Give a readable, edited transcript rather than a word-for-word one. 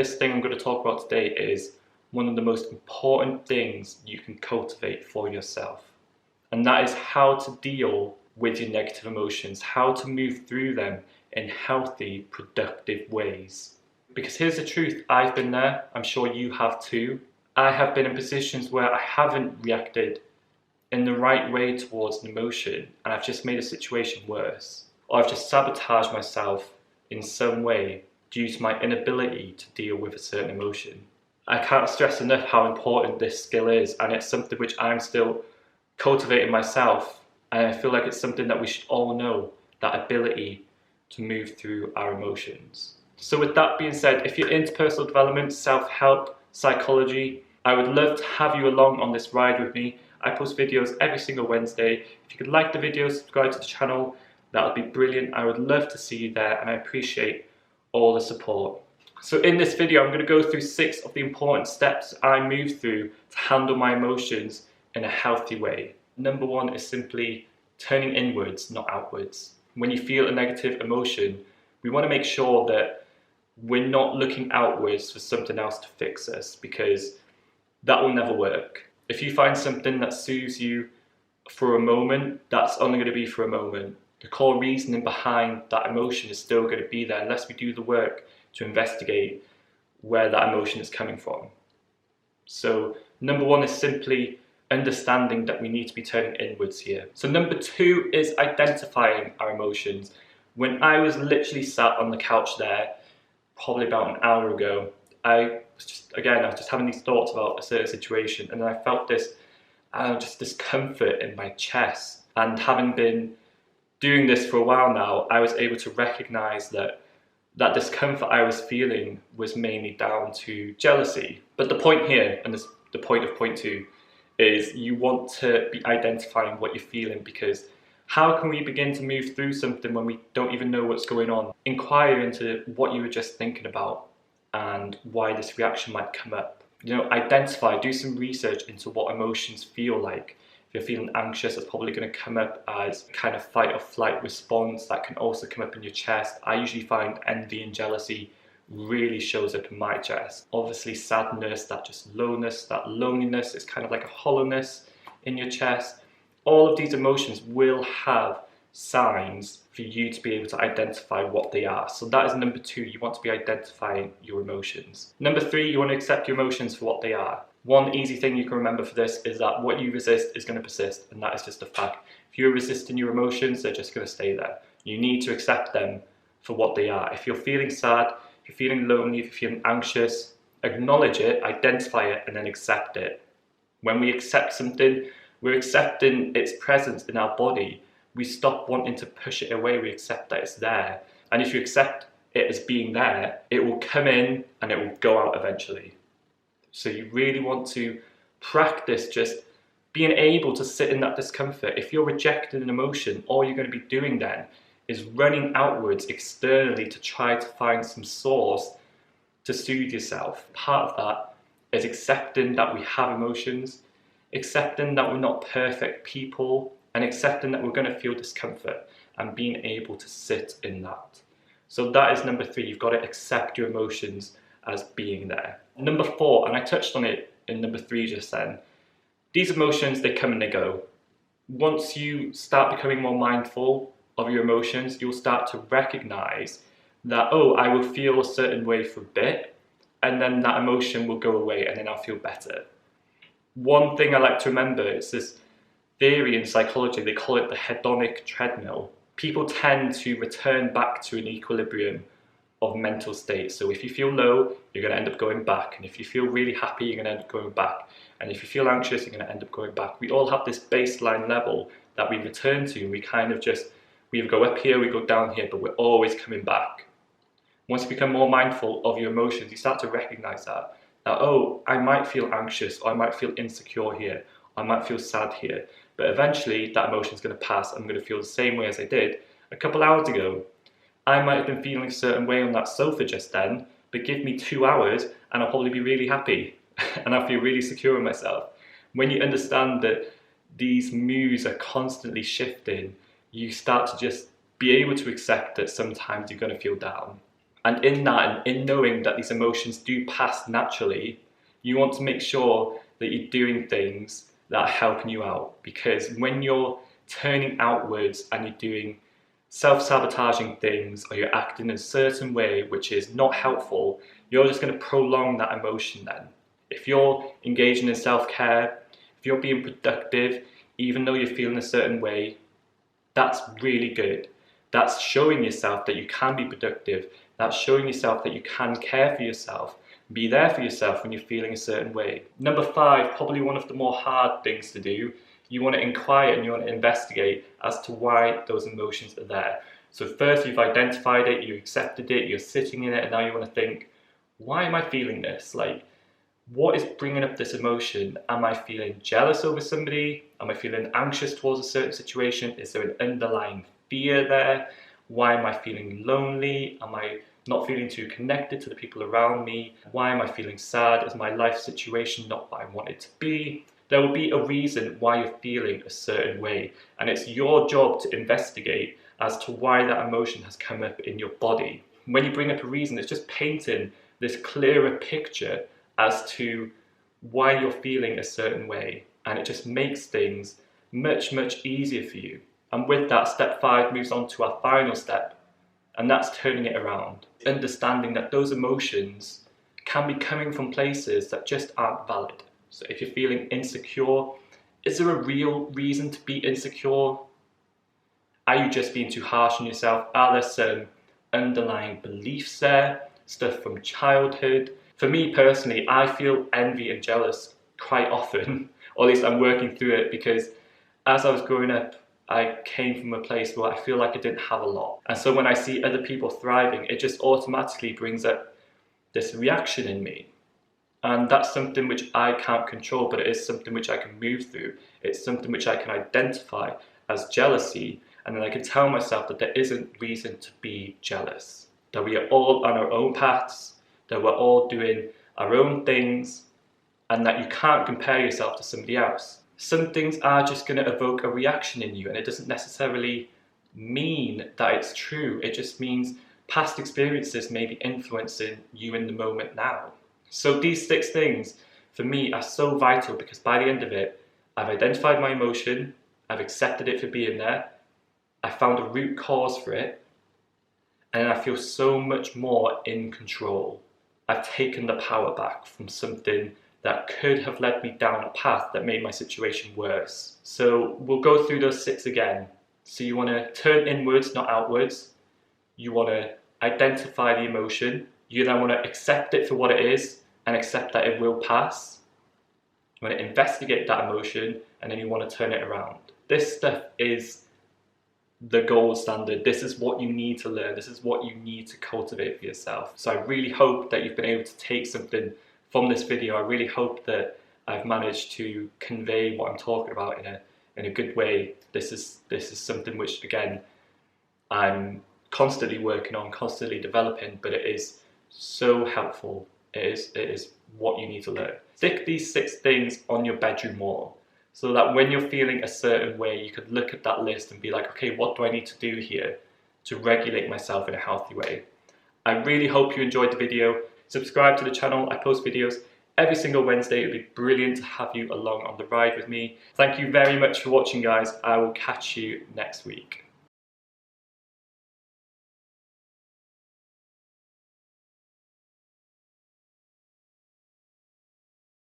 This thing I'm going to talk about today is one of the most important things you can cultivate for yourself. And that is how to deal with your negative emotions, how to move through them in healthy, productive ways. Because here's the truth, I've been there, I'm sure you have too. I have been in positions where I haven't reacted in the right way towards an emotion and I've just made a situation worse. Or I've just sabotaged myself in some way due to my inability to deal with a certain emotion. I can't stress enough how important this skill is, and it's something which I'm still cultivating myself, and I feel like it's something that we should all know, that ability to move through our emotions. So with that being said, if you're into personal development, self-help, psychology, I would love to have you along on this ride with me. I post videos every single Wednesday. If you could like the video, subscribe to the channel, that would be brilliant. I would love to see you there, and I appreciate all the support. So in this video, I'm going to go through 6 of the important steps I move through to handle my emotions in a healthy way. Number 1 is simply turning inwards, not outwards. When you feel a negative emotion, we want to make sure that we're not looking outwards for something else to fix us, because that will never work. If you find something that soothes you for a moment, that's only going to be for a moment. The core reasoning behind that emotion is still going to be there unless we do the work to investigate where that emotion is coming from. So number 1 is simply understanding that we need to be turning inwards here. So number 2 is identifying our emotions. When I was literally sat on the couch there, probably about an hour ago, I was just having these thoughts about a certain situation, and then I felt this just discomfort in my chest. And having been doing this for a while now, I was able to recognize that that discomfort I was feeling was mainly down to jealousy. But the point here, and this, the point of point 2, is you want to be identifying what you're feeling, because how can we begin to move through something when we don't even know what's going on? Inquire into what you were just thinking about and why this reaction might come up. You know, identify, do some research into what emotions feel like. If you're feeling anxious, it's probably going to come up as kind of fight or flight response. That can also come up in your chest. I usually find envy and jealousy really shows up in my chest. Obviously sadness, that just lowness, that loneliness, is kind of like a hollowness in your chest. All of these emotions will have signs for you to be able to identify what they are. So that is number 2, you want to be identifying your emotions. Number 3, you want to accept your emotions for what they are. One easy thing you can remember for this is that what you resist is going to persist, and that is just a fact. If you're resisting your emotions, they're just going to stay there. You need to accept them for what they are. If you're feeling sad, if you're feeling lonely, if you're feeling anxious, acknowledge it, identify it, and then accept it. When we accept something, we're accepting its presence in our body. We stop wanting to push it away, we accept that it's there. And if you accept it as being there, it will come in and it will go out eventually. So you really want to practice just being able to sit in that discomfort. If you're rejecting an emotion, all you're going to be doing then is running outwards externally to try to find some source to soothe yourself. Part of that is accepting that we have emotions, accepting that we're not perfect people, and accepting that we're going to feel discomfort and being able to sit in that. So that is number 3, you've got to accept your emotions as being there. Number 4, and I touched on it in number 3 just then, these emotions, they come and they go. Once you start becoming more mindful of your emotions, you'll start to recognize that, oh, I will feel a certain way for a bit, and then that emotion will go away, and then I'll feel better. One thing I like to remember is this theory in psychology, they call it the hedonic treadmill. People tend to return back to an equilibrium of mental state. So if you feel low, you're going to end up going back. And if you feel really happy, you're going to end up going back. And if you feel anxious, you're going to end up going back. We all have this baseline level that we return to, and we kind of just, we either go up here, we go down here, but we're always coming back. Once you become more mindful of your emotions, you start to recognize that, oh, I might feel anxious, or I might feel insecure here, I might feel sad here, but eventually that emotion is going to pass. I'm going to feel the same way as I did a couple hours ago. I might have been feeling a certain way on that sofa just then, but give me 2 hours and I'll probably be really happy and I'll feel really secure in myself. When you understand that these moods are constantly shifting, you start to just be able to accept that sometimes you're going to feel down. And in that, and in knowing that these emotions do pass naturally, you want to make sure that you're doing things that are helping you out. Because when you're turning outwards and you're doing self-sabotaging things, or you're acting in a certain way which is not helpful, you're just going to prolong that emotion then. If you're engaging in self-care, if you're being productive, even though you're feeling a certain way, that's really good. That's showing yourself that you can be productive. That's showing yourself that you can care for yourself, be there for yourself when you're feeling a certain way. Number 5, probably one of the more hard things to do. You want to inquire and you want to investigate as to why those emotions are there. So first you've identified it, you accepted it, you're sitting in it, and now you want to think, why am I feeling this? Like, what is bringing up this emotion? Am I feeling jealous over somebody? Am I feeling anxious towards a certain situation? Is there an underlying fear there? Why am I feeling lonely? Am I not feeling too connected to the people around me? Why am I feeling sad? Is my life situation not what I want it to be? There will be a reason why you're feeling a certain way, and it's your job to investigate as to why that emotion has come up in your body. When you bring up a reason, it's just painting this clearer picture as to why you're feeling a certain way, and it just makes things much, much easier for you. And with that, step 5 moves on to our final step, and that's turning it around. Understanding that those emotions can be coming from places that just aren't valid. So if you're feeling insecure, is there a real reason to be insecure? Are you just being too harsh on yourself? Are there some underlying beliefs there, stuff from childhood? For me personally, I feel envy and jealous quite often, or at least I'm working through it, because as I was growing up, I came from a place where I feel like I didn't have a lot. And so when I see other people thriving, it just automatically brings up this reaction in me. And that's something which I can't control, but it is something which I can move through. It's something which I can identify as jealousy, and then I can tell myself that there isn't reason to be jealous, that we are all on our own paths, that we're all doing our own things, and that you can't compare yourself to somebody else. Some things are just going to evoke a reaction in you, and it doesn't necessarily mean that it's true. It just means past experiences may be influencing you in the moment now. So these 6 things for me are so vital, because by the end of it, I've identified my emotion, I've accepted it for being there, I found a root cause for it, and I feel so much more in control. I've taken the power back from something that could have led me down a path that made my situation worse. So we'll go through those 6 again. So you want to turn inwards, not outwards. You want to identify the emotion. You then want to accept it for what it is and accept that it will pass. You want to investigate that emotion, and then you want to turn it around. This stuff is the gold standard. This is what you need to learn. This is what you need to cultivate for yourself. So I really hope that you've been able to take something from this video. I really hope that I've managed to convey what I'm talking about in a good way. This is something which, again, I'm constantly working on, constantly developing, but it is so helpful. It is what you need to learn. Stick these 6 things on your bedroom wall, so that when you're feeling a certain way, you could look at that list and be like, okay, what do I need to do here to regulate myself in a healthy way? I really hope you enjoyed the video. Subscribe to the channel. I post videos every single Wednesday. It would be brilliant to have you along on the ride with me. Thank you very much for watching, guys. I will catch you next week.